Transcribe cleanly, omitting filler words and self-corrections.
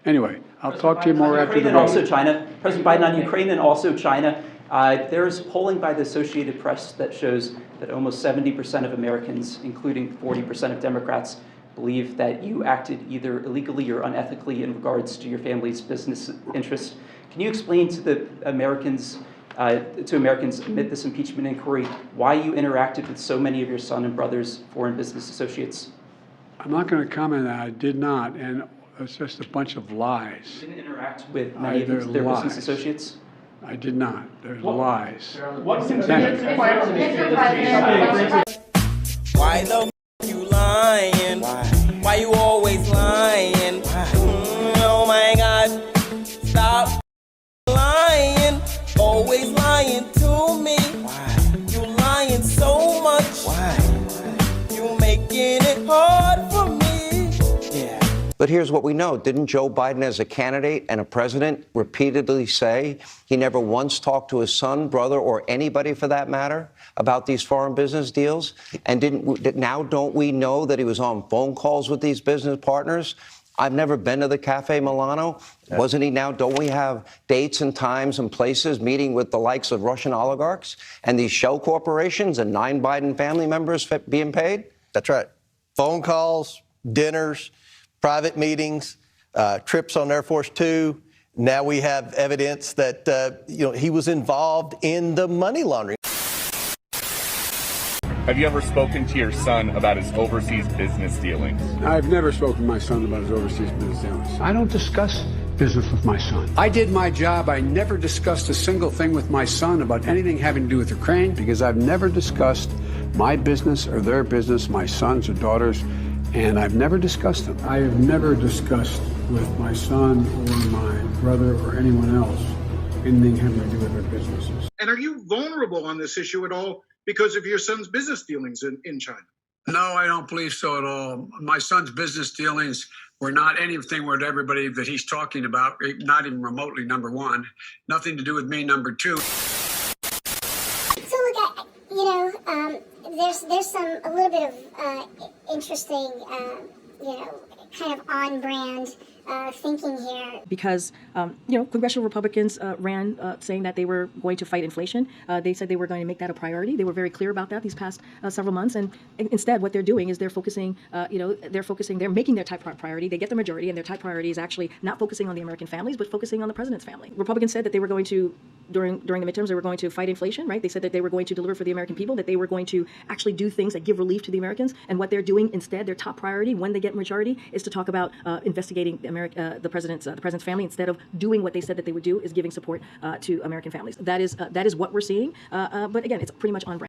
Anyway, I'll talk to you more after the and vote. also China. President Biden on Ukraine and also China. There's polling by the Associated Press that shows that almost 70% of Americans, including 40% of Democrats, believe that you acted either illegally or unethically in regards to your family's business interests. Can you explain to the Americans, amid this impeachment inquiry, why you interacted with so many of your son and brother's foreign business associates? I'm not going to comment on that. I did not, and it's just a bunch of lies. You didn't interact with many of their business associates? I did not. There's lies. What contingency plans? Why the you lying? Why you always lying? Oh my God, stop lying. Always lying to me. You lying so much. You making it hard for me. But here's what we know. Didn't Joe Biden, as a candidate and a president, repeatedly say he never once talked to his son, brother, or anybody for that matter about these foreign business deals? And now don't we know that he was on phone calls with these business partners? I've never been to the Cafe Milano. Wasn't he now? Don't we have dates and times and places meeting with the likes of Russian oligarchs and these shell corporations and 9 Biden family members being paid? That's right. Phone calls, dinners, private meetings, trips on Air Force Two. Now we have evidence that he was involved in the money laundering. Have you ever spoken to your son about his overseas business dealings? I've never spoken to my son about his overseas business dealings. I don't discuss business with my son. I did my job. I never discussed a single thing with my son about anything having to do with Ukraine because I've never discussed my business or their business, my sons or daughters, and I've never discussed them. I have never discussed with my son or my brother or anyone else anything having to do with their businesses. And are you vulnerable on this issue at all because of your son's business dealings in China? No, I don't believe so at all. My son's business dealings were not anything with everybody that he's talking about, not even remotely, number one. Nothing to do with me, number two. So look, there's a little bit of interesting, kind of on-brand thinking here. Because, congressional Republicans ran saying that they were going to fight inflation. They said they were going to make that a priority. They were very clear about that these past several months. And instead, what they're doing is they're making their top priority. They get the majority, and their top priority is actually not focusing on the American families, but focusing on the president's family. Republicans said that they were going to, during the midterms, they were going to fight inflation, right? They said that they were going to deliver for the American people, that they were going to actually do things that give relief to the Americans. And what they're doing instead, their top priority, when they get majority, is to talk about investigating the president's family, instead of doing what they said that they would do, is giving support to American families. That is what we're seeing. But again, it's pretty much on brand.